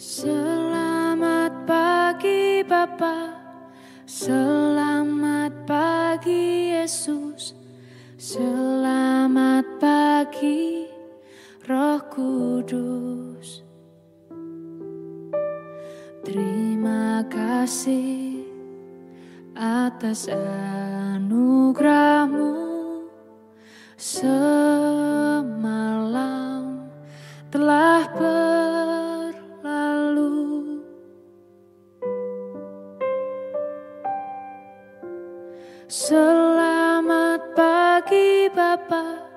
Selamat pagi Bapa, selamat pagi Yesus, selamat pagi Roh Kudus. Terima kasih atas anugerah-Mu, semalam telah berlalu. Selamat pagi Bapa,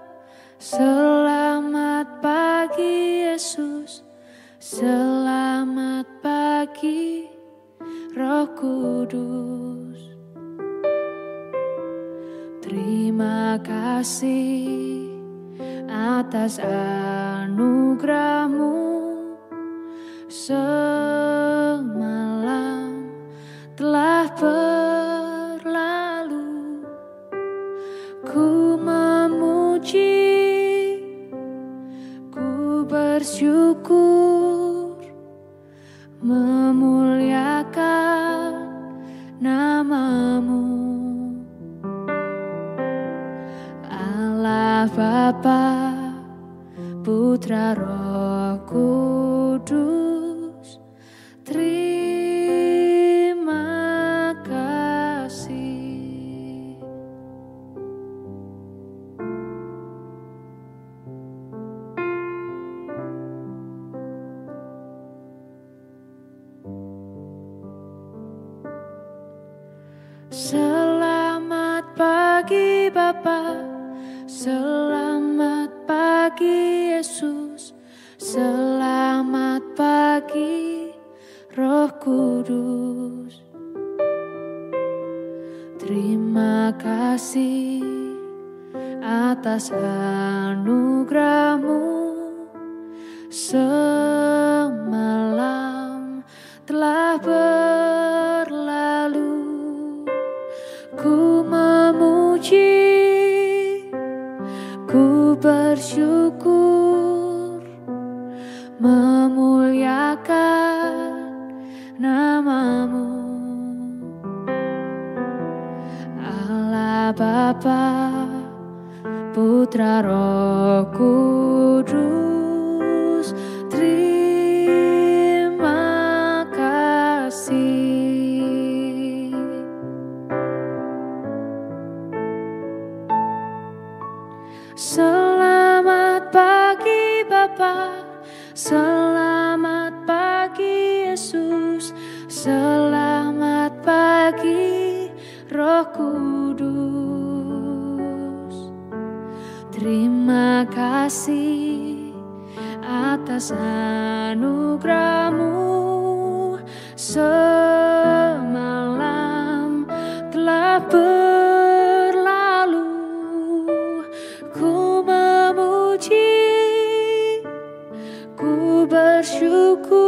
selamat pagi Yesus, selamat pagi Roh Kudus. Terima kasih atas anugerah-Mu, semalam telah berlalu. Ku memuji, ku bersyukur, memuliakan nama-Mu. Allah Bapa, Putra Roh Kudus, terima kasih. Selamat pagi Bapa, selamat pagi Yesus, selamat pagi Roh Kudus. Terima kasih atas anugerah-Mu, semalam telah berlalu. Ku memuji, ku bersyukur, memuliakan nama-Mu. Allah Bapa, Putra Roh Kudus, terima kasih. Selamat pagi Bapa, selamat pagi Yesus, selamat pagi Roh Kudus. Terima kasih atas anugerah-Mu, semalam telah berlalu. Ku memuji, ku bersyukur,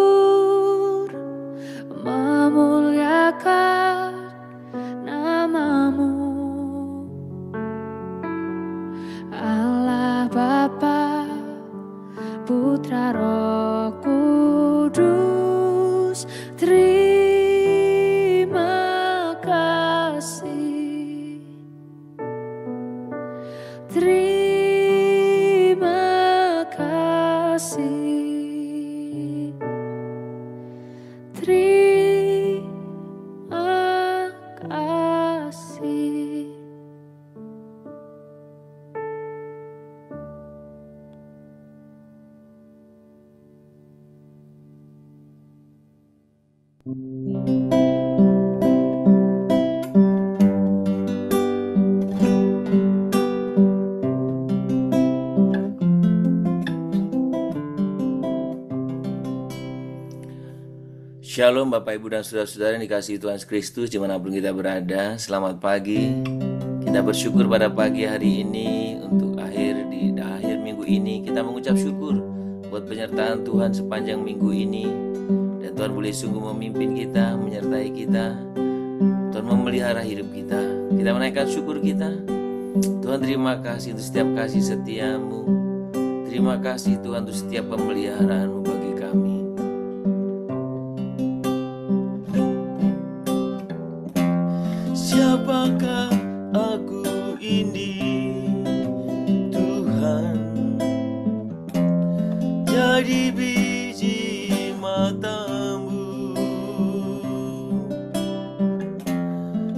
memuliakan nama-Mu. Allah Bapa, Putra Roh Kudus, terima kasih. Terima kasih. Terima kasih. Shalom Bapak Ibu dan Saudara-saudara yang dikasihi Tuhan Yesus Kristus dimanapun kita berada. Selamat pagi. Kita bersyukur pada pagi hari ini untuk akhir minggu ini. Kita mengucap syukur buat penyertaan Tuhan sepanjang minggu ini. Dan Tuhan boleh sungguh memimpin kita, menyertai kita. Tuhan memelihara hidup kita. Kita menaikkan syukur kita. Tuhan terima kasih untuk setiap kasih setia-Mu. Terima kasih Tuhan untuk setiap pemeliharaan-Mu bagi kami. jadi biji matamu.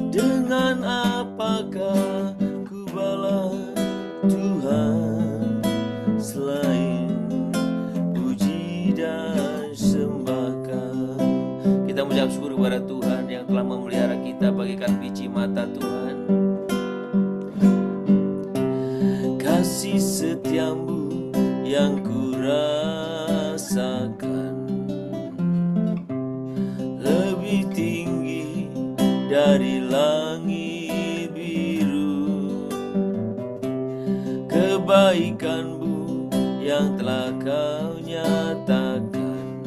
Dengan apakah ku balas Tuhan selain puji dan sembah Kau. Kita mengucap syukur kepada Tuhan yang telah memelihara kita bagaikan biji mata Tuhan. Kasih setiamu yang ku rasakan lebih tinggi dari langit biru. Kebaikanmu yang telah Kau nyatakan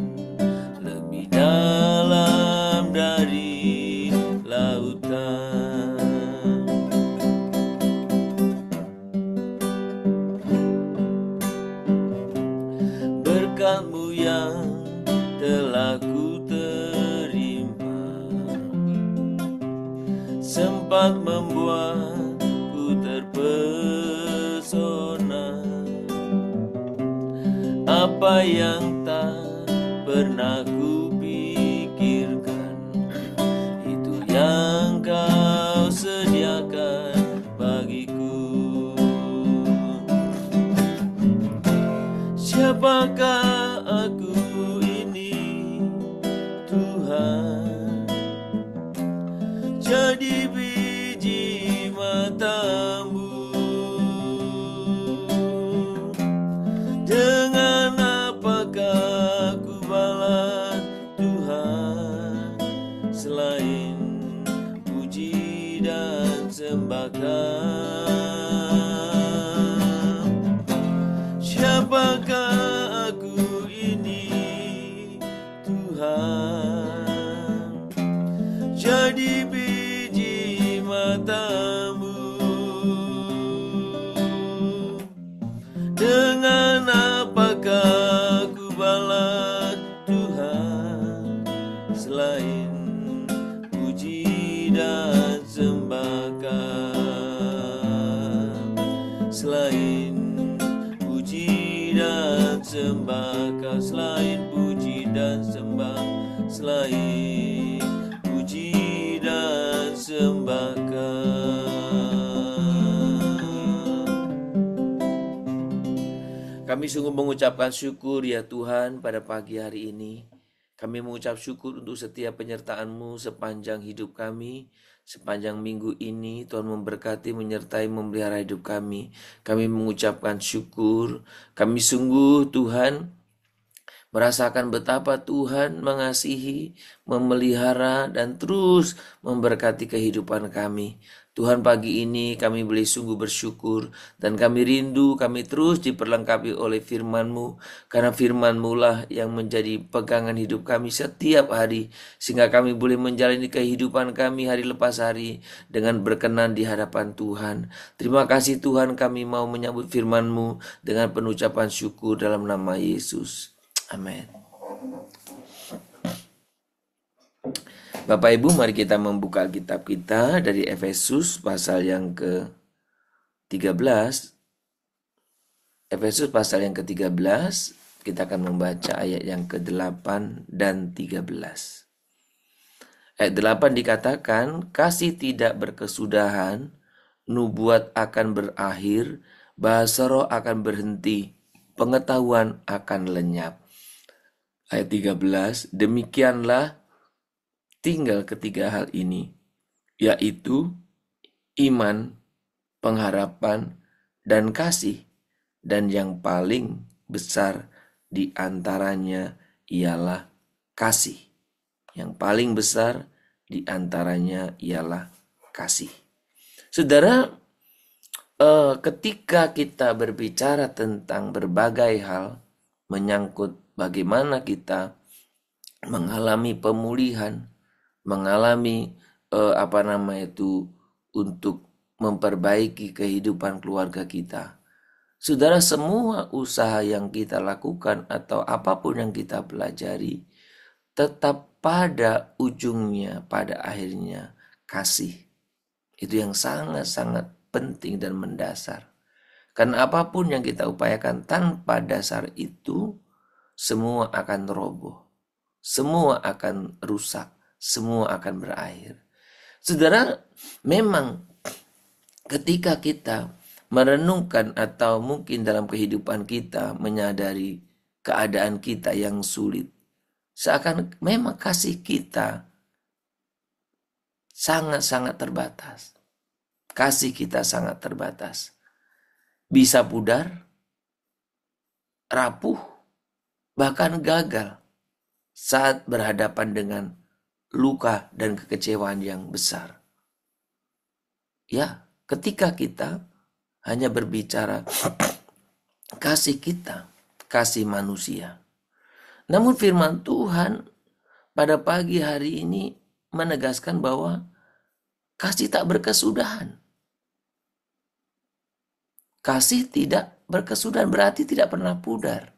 lebih dalam dari lautan. Berkat-Mu yang telah ku terima sempat membuatku terpesona. Apa yang tak pernah ku pikirkan, itu yang Kau sediakan bagiku. Siapakah aku ini, Tuhan? Jadi biji mata-Mu. Dengan apakah ku balas Tuhan selain puji dan sembah Kau? Siapakah aku ini, Tuhan? Jadi biji mata-Mu. Dengan apakah ku balas Tuhan selain puji dan sembah Kau? Selain puji dan sembah Kau, selain puji dan sembah, selain puji dan sembah Kau. Kami sungguh mengucapkan syukur ya Tuhan pada pagi hari ini. Kami mengucap syukur untuk setiap penyertaan-Mu sepanjang hidup kami. Sepanjang minggu ini Tuhan memberkati, menyertai, memelihara hidup kami. Kami mengucapkan syukur. Kami sungguh Tuhan merasakan betapa Tuhan mengasihi, memelihara, dan terus memberkati kehidupan kami. Tuhan, pagi ini kami boleh sungguh bersyukur dan kami rindu, kami terus diperlengkapi oleh firman-Mu, karena firman-Mu lah yang menjadi pegangan hidup kami setiap hari, sehingga kami boleh menjalani kehidupan kami hari lepas hari dengan berkenan di hadapan Tuhan. Terima kasih Tuhan, kami mau menyambut firman-Mu dengan penucapan syukur dalam nama Yesus. Amin. Bapak Ibu, mari kita membuka Alkitab kita dari Efesus pasal yang ke-13. Efesus pasal yang ke-13, kita akan membaca ayat yang ke-8 dan 13. Ayat 8 dikatakan, kasih tidak berkesudahan, nubuat akan berakhir, bahasa roh akan berhenti, pengetahuan akan lenyap. Ayat 13, demikianlah tinggal ketiga hal ini, yaitu iman, pengharapan, dan kasih. Dan yang paling besar di antaranya ialah kasih. Yang paling besar di antaranya ialah kasih. Saudara, ketika kita berbicara tentang berbagai hal menyangkut bagaimana kita mengalami pemulihan, mengalami untuk memperbaiki kehidupan keluarga kita. Saudara, semua usaha yang kita lakukan atau apapun yang kita pelajari tetap pada ujungnya, pada akhirnya kasih. Itu yang sangat-sangat penting dan mendasar. Karena apapun yang kita upayakan tanpa dasar itu semua akan roboh, semua akan rusak, semua akan berakhir. Saudara, memang ketika kita merenungkan atau mungkin dalam kehidupan kita menyadari keadaan kita yang sulit, seakan memang kasih kita sangat-sangat terbatas. Kasih kita sangat terbatas. Bisa pudar, rapuh, bahkan gagal saat berhadapan dengan luka dan kekecewaan yang besar. Ya, ketika kita hanya berbicara kasih kita, kasih manusia. Namun firman Tuhan pada pagi hari ini menegaskan bahwa kasih tak berkesudahan. Kasih tidak berkesudahan berarti tidak pernah pudar.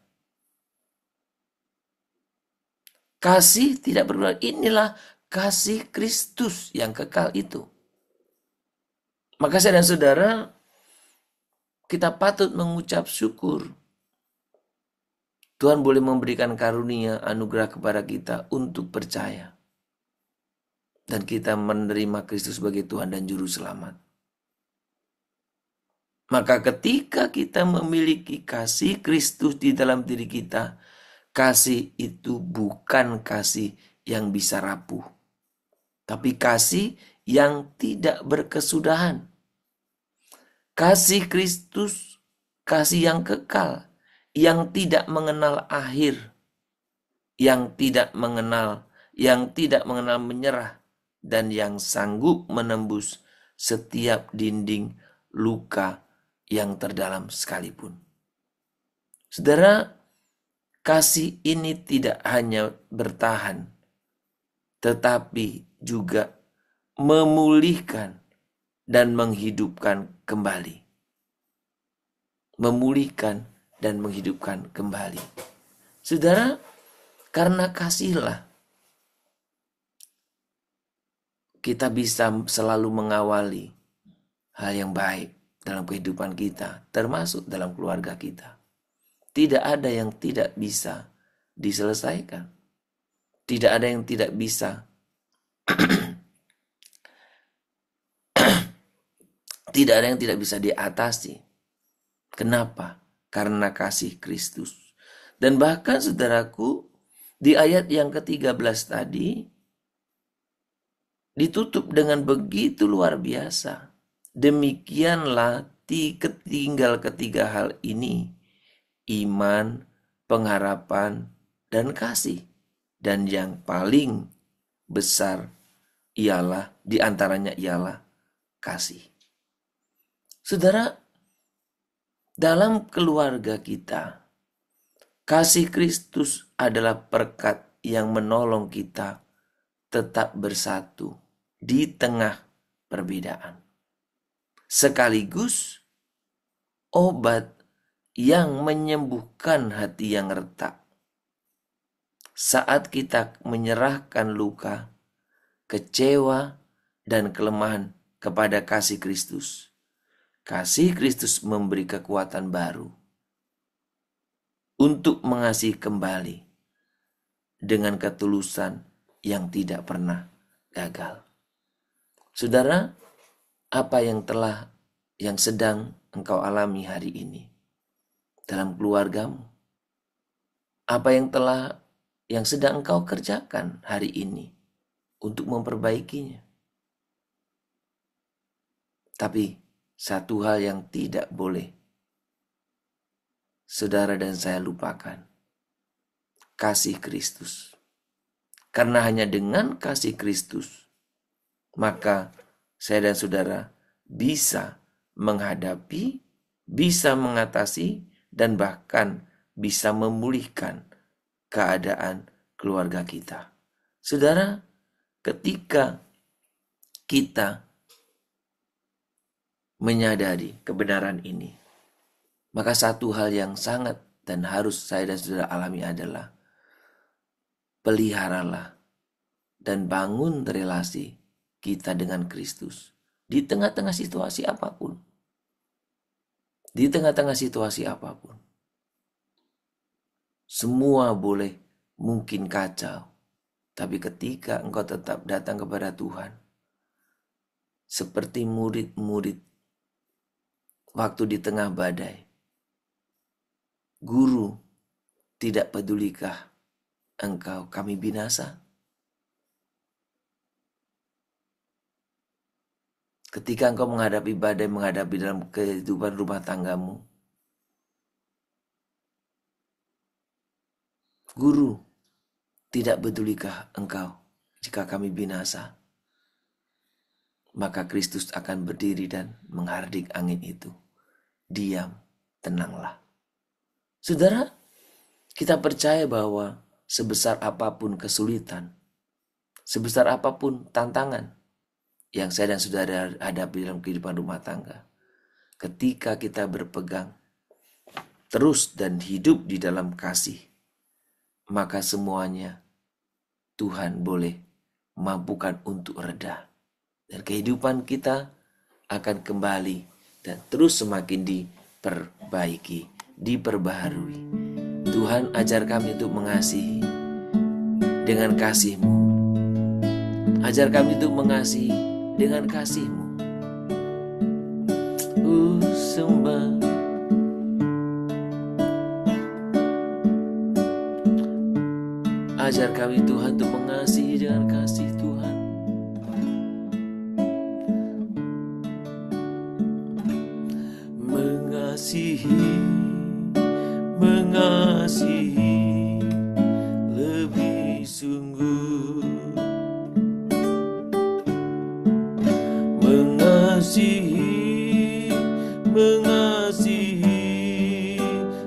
Kasih tidak berpudar. Inilah kasih Kristus yang kekal itu. Maka saya dan saudara, kita patut mengucap syukur. Tuhan boleh memberikan karunia anugerah kepada kita untuk percaya. Dan kita menerima Kristus sebagai Tuhan dan Juru Selamat. Maka ketika kita memiliki kasih Kristus di dalam diri kita, kasih itu bukan kasih yang bisa rapuh, tapi kasih yang tidak berkesudahan. Kasih Kristus, kasih yang kekal, yang tidak mengenal akhir, yang tidak mengenal menyerah, dan yang sanggup menembus setiap dinding luka yang terdalam sekalipun. Saudara, kasih ini tidak hanya bertahan, tetapi juga memulihkan dan menghidupkan kembali. Memulihkan dan menghidupkan kembali. Saudara, karena kasihlah kita bisa selalu mengawali hal yang baik dalam kehidupan kita, termasuk dalam keluarga kita. Tidak ada yang tidak bisa diselesaikan. Tidak ada yang tidak bisa tidak ada yang tidak bisa diatasi. Kenapa? Karena kasih Kristus. Dan bahkan saudaraku, di ayat yang ke-13 tadi ditutup dengan begitu luar biasa. Demikianlah tinggal ketiga hal ini, iman, pengharapan, dan kasih. Dan yang paling besar ialah, diantaranya ialah kasih. Saudara, dalam keluarga kita, kasih Kristus adalah berkat yang menolong kita tetap bersatu di tengah perbedaan. Sekaligus obat yang menyembuhkan hati yang retak. Saat kita menyerahkan luka, kecewa, dan kelemahan kepada kasih Kristus, kasih Kristus memberi kekuatan baru untuk mengasihi kembali dengan ketulusan yang tidak pernah gagal. Saudara, apa yang sedang engkau alami hari ini dalam keluargamu? Apa yang sedang engkau kerjakan hari ini untuk memperbaikinya? Tapi satu hal yang tidak boleh saudara dan saya lupakan, kasih Kristus. Karena hanya dengan kasih Kristus, maka saya dan saudara bisa menghadapi, bisa mengatasi, dan bahkan bisa memulihkan keadaan keluarga kita. Saudara, ketika kita menyadari kebenaran ini, maka satu hal yang sangat dan harus saya dan saudara alami adalah peliharalah dan bangun relasi kita dengan Kristus di tengah-tengah situasi apapun. Di tengah-tengah situasi apapun. semua boleh mungkin kacau. Tapi ketika engkau tetap datang kepada Tuhan, seperti murid-murid waktu di tengah badai, Guru, tidak pedulikah engkau kami binasa? Ketika engkau menghadapi badai, menghadapi dalam kehidupan rumah tanggamu, Guru, tidak pedulikah engkau jika kami binasa? Maka Kristus akan berdiri dan menghardik angin itu. Diam, tenanglah. Saudara, kita percaya bahwa sebesar apapun kesulitan, sebesar apapun tantangan yang saya dan saudara hadapi dalam kehidupan rumah tangga, ketika kita berpegang terus dan hidup di dalam kasih, maka semuanya Tuhan boleh mampukan untuk reda. Dan kehidupan kita akan kembali dan terus semakin diperbaiki, diperbaharui. Tuhan ajar kami untuk mengasihi dengan kasih-Mu. Ajar kami untuk mengasihi dengan kasih-Mu. Sembah. Ajar kami Tuhan untuk mengasihi dengan kasih Tuhan. Mengasihi lebih sungguh. Mengasihi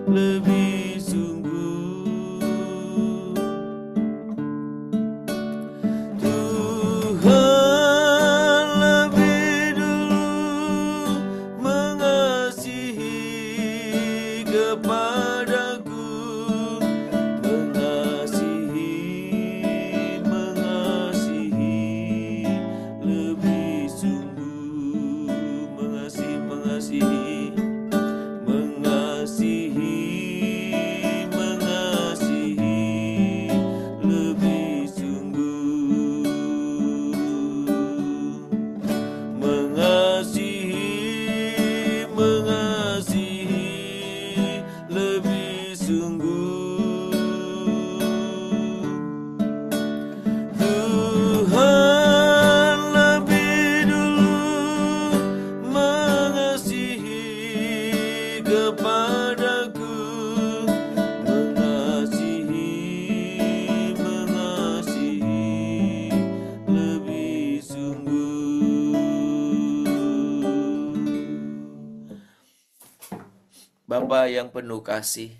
lebih sungguh. Tuhan lebih dulu mengasihi kepadaku. Mengasihi lebih sungguh. Mengasihi lebih sungguh. Mengasihi lebih sungguh. Tuhan lebih dulu mengasihi kepadaku. Mengasihi lebih sungguh. Bapa yang penuh kasih,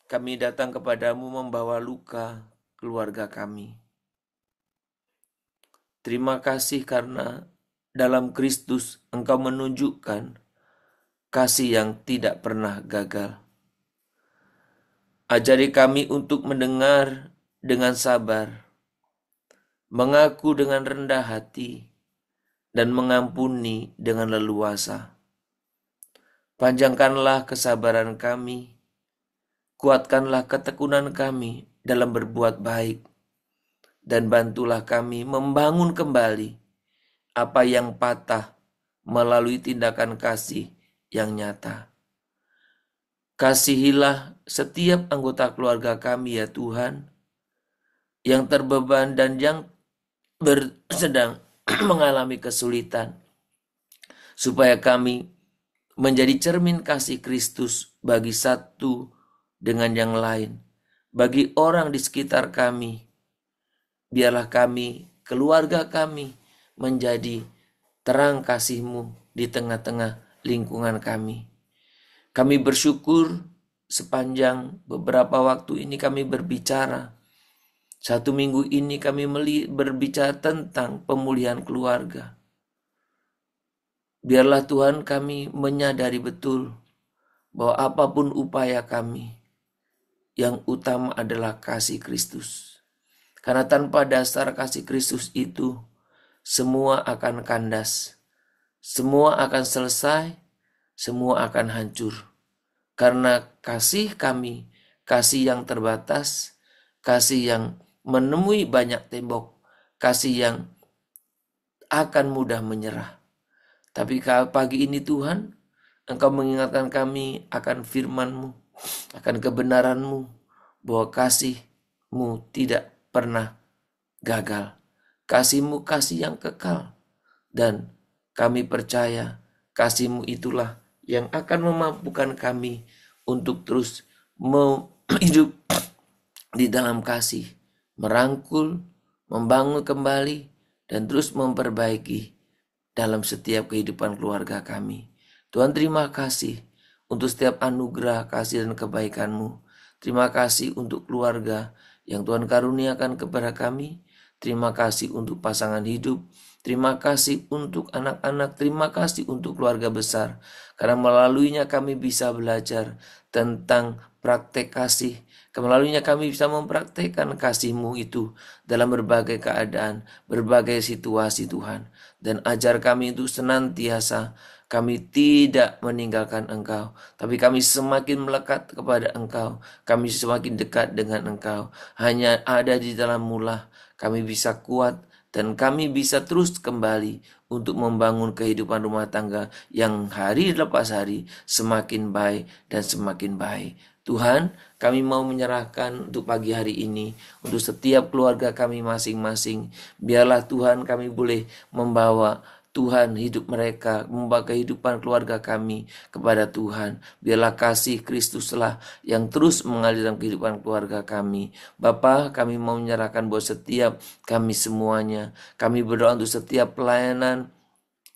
kami datang kepadamu membawa luka keluarga kami. Terima kasih karena dalam Kristus Engkau menunjukkan kasih yang tidak pernah gagal. Ajari kami untuk mendengar dengan sabar, mengaku dengan rendah hati, dan mengampuni dengan leluasa. Panjangkanlah kesabaran kami, kuatkanlah ketekunan kami dalam berbuat baik, dan bantulah kami membangun kembali apa yang patah melalui tindakan kasih yang nyata. Kasihilah setiap anggota keluarga kami ya Tuhan, yang terbeban dan yang sedang mengalami kesulitan, supaya kami menjadi cermin kasih Kristus bagi satu dengan yang lain, bagi orang di sekitar kami. Biarlah kami, keluarga kami, menjadi terang kasih-Mu di tengah-tengah lingkungan kami. Kami bersyukur sepanjang beberapa waktu ini kami berbicara. 1 minggu ini kami berbicara tentang pemulihan keluarga. Biarlah Tuhan kami menyadari betul bahwa apapun upaya kami, yang utama adalah kasih Kristus. Karena tanpa dasar kasih Kristus itu, semua akan kandas, semua akan selesai, semua akan hancur. Karena kasih kami, kasih yang terbatas, kasih yang menemui banyak tembok, kasih yang akan mudah menyerah. Tapi pagi ini Tuhan, Engkau mengingatkan kami akan firman-Mu, akan kebenaran-Mu, bahwa kasih-Mu tidak pernah gagal. Kasih-Mu kasih yang kekal. Dan kami percaya kasih-Mu itulah yang akan memampukan kami untuk terus hidup di dalam kasih, merangkul, membangun kembali, dan terus memperbaiki dalam setiap kehidupan keluarga kami. Tuhan, terima kasih untuk setiap anugerah, kasih, dan kebaikan-Mu. Terima kasih untuk keluarga yang Tuhan karuniakan kepada kami. Terima kasih untuk pasangan hidup. Terima kasih untuk anak-anak. Terima kasih untuk keluarga besar. Karena melaluinya kami bisa belajar tentang praktek kasih. Melaluinya kami bisa mempraktekkan kasih-Mu itu dalam berbagai keadaan, berbagai situasi Tuhan. Dan ajar kami itu senantiasa kami tidak meninggalkan Engkau, tapi kami semakin melekat kepada Engkau. Kami semakin dekat dengan Engkau. Hanya ada di dalam-Mu lah kami bisa kuat dan kami bisa terus kembali untuk membangun kehidupan rumah tangga yang hari lepas hari semakin baik dan semakin baik. Tuhan, kami mau menyerahkan untuk pagi hari ini, untuk setiap keluarga kami masing-masing. Biarlah Tuhan kami boleh membawa Tuhan hidup mereka, membawa kehidupan keluarga kami kepada Tuhan. Biarlah kasih Kristuslah yang terus mengalir dalam kehidupan keluarga kami. Bapa, kami mau menyerahkan buat setiap kami semuanya. Kami berdoa untuk setiap pelayanan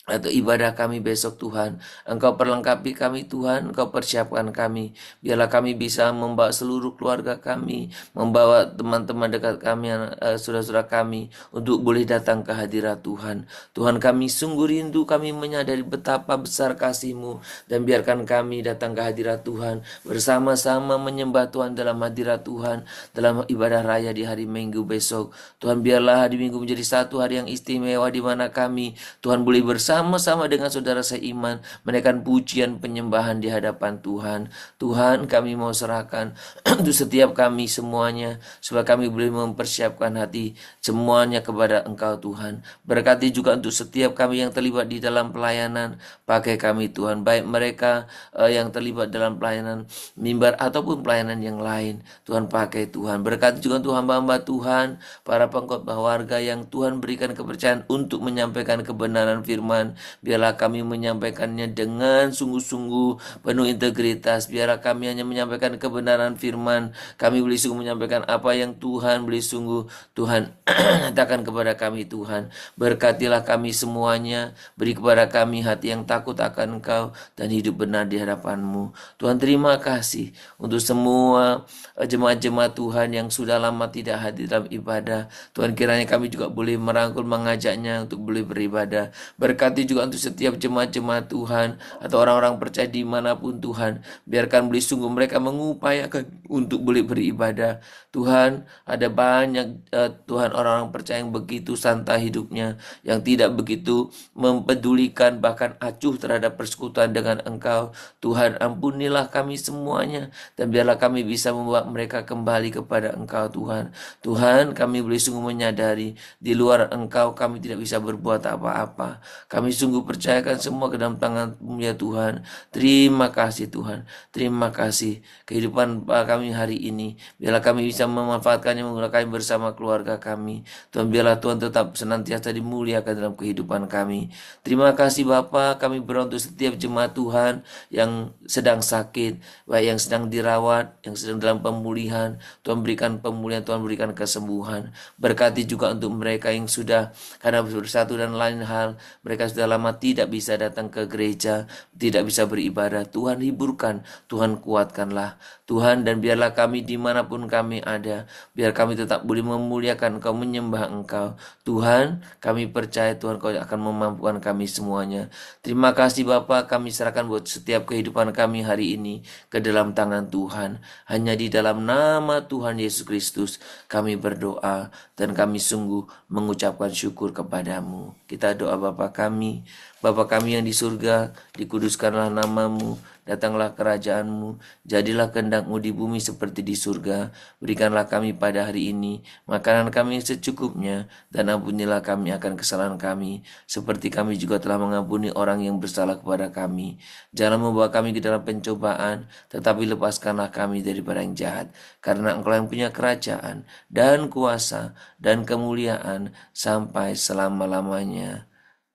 atau ibadah kami besok Tuhan. Engkau perlengkapi kami Tuhan, Engkau persiapkan kami. Biarlah kami bisa membawa seluruh keluarga kami, membawa teman-teman dekat kami, saudara-saudara kami untuk boleh datang ke hadirat Tuhan. Tuhan, kami sungguh rindu, kami menyadari betapa besar kasih-Mu, dan biarkan kami datang ke hadirat Tuhan bersama-sama menyembah Tuhan dalam hadirat Tuhan dalam ibadah raya di hari Minggu besok. Tuhan, biarlah hari Minggu menjadi satu hari yang istimewa di mana kami Tuhan boleh bersama-sama dengan saudara seiman menaikkan pujian penyembahan di hadapan Tuhan. Tuhan, kami mau serahkan untuk setiap kami semuanya, supaya kami boleh mempersiapkan hati semuanya kepada Engkau Tuhan. Berkati juga untuk setiap kami yang terlibat di dalam pelayanan. Pakai kami Tuhan, baik mereka yang terlibat dalam pelayanan mimbar ataupun pelayanan yang lain. Tuhan, pakai Tuhan. Berkati juga untuk hamba-hamba Tuhan, para pengkhotbah warga yang Tuhan berikan kepercayaan untuk menyampaikan kebenaran firman. Biarlah kami menyampaikannya dengan sungguh-sungguh penuh integritas. Biarlah kami hanya menyampaikan kebenaran firman. Kami boleh sungguh menyampaikan apa yang Tuhan boleh sungguh Tuhan nyatakan kepada kami Tuhan. Berkatilah kami semuanya. Beri kepada kami hati yang takut akan Engkau dan hidup benar di hadapan-Mu. Tuhan, terima kasih untuk semua jemaat-jemaat Tuhan yang sudah lama tidak hadir dalam ibadah. Tuhan, kiranya kami juga boleh merangkul, mengajaknya untuk boleh beribadah. Berkati juga untuk setiap jemaat-jemaat Tuhan atau orang-orang percaya dimanapun Tuhan. Biarkan boleh sungguh mereka mengupayakan untuk boleh beribadah. Tuhan, ada banyak Tuhan orang-orang percaya yang begitu santai hidupnya, yang tidak begitu mempedulikan bahkan acuh terhadap persekutuan dengan Engkau. Tuhan, ampunilah kami semuanya, dan biarlah kami bisa membawa mereka kembali kepada Engkau Tuhan. Tuhan, kami boleh sungguh menyadari di luar Engkau kami tidak bisa berbuat apa-apa. Kami sungguh percayakan semua ke dalam tangan-Mu ya Tuhan. Terima kasih Tuhan. Terima kasih kehidupan kami hari ini. Biarlah kami bisa memanfaatkannya, menggunakannya bersama keluarga kami. Tuhan, biarlah Tuhan tetap senantiasa dimuliakan dalam kehidupan kami. Terima kasih Bapa. Kami berdoa untuk setiap jemaat Tuhan yang sedang sakit, baik yang sedang dirawat, yang sedang dalam pemulihan. Tuhan, berikan pemulihan, Tuhan berikan kesembuhan. Berkati juga untuk mereka yang sudah karena bersatu dan lain hal, mereka sudah lama tidak bisa datang ke gereja, tidak bisa beribadah. Tuhan, hiburkan, Tuhan kuatkanlah Tuhan, dan biarlah kami dimanapun kami ada, biar kami tetap boleh memuliakan Engkau, menyembah Engkau. Tuhan, kami percaya Tuhan Kau akan memampukan kami semuanya. Terima kasih Bapa, kami serahkan buat setiap kehidupan kami hari ini ke dalam tangan Tuhan. Hanya di dalam nama Tuhan Yesus Kristus kami berdoa, dan kami sungguh mengucapkan syukur kepadamu. Kita doa Bapa kami kami. Bapa kami yang di surga, dikuduskanlah namamu, datanglah kerajaanmu, jadilah kehendak-mu di bumi seperti di surga. Berikanlah kami pada hari ini makanan kami yang secukupnya, dan ampunilah kami akan kesalahan kami, seperti kami juga telah mengampuni orang yang bersalah kepada kami. Jangan membawa kami ke dalam pencobaan, tetapi lepaskanlah kami daripada yang jahat, karena Engkau yang punya kerajaan, dan kuasa, dan kemuliaan, sampai selama-lamanya.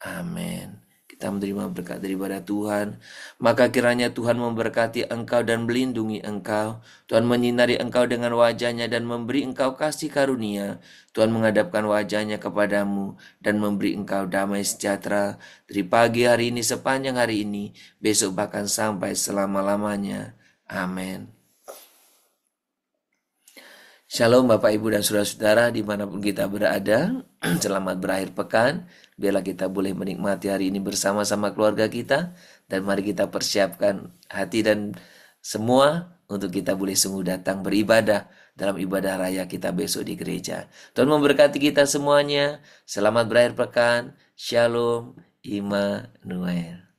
Amin. Kita menerima berkat daripada Tuhan. Maka kiranya Tuhan memberkati engkau dan melindungi engkau. Tuhan menyinari engkau dengan wajahnya dan memberi engkau kasih karunia. Tuhan menghadapkan wajahnya kepadamu dan memberi engkau damai sejahtera dari pagi hari ini sepanjang hari ini, besok bahkan sampai selama-lamanya. Amin. Shalom Bapak Ibu dan Saudara-saudara dimanapun kita berada. Selamat berakhir pekan. Biarlah kita boleh menikmati hari ini bersama-sama keluarga kita. Dan mari kita persiapkan hati dan semua untuk kita boleh sungguh datang beribadah dalam ibadah raya kita besok di gereja. Tuhan memberkati kita semuanya. Selamat berakhir pekan. Shalom Immanuel.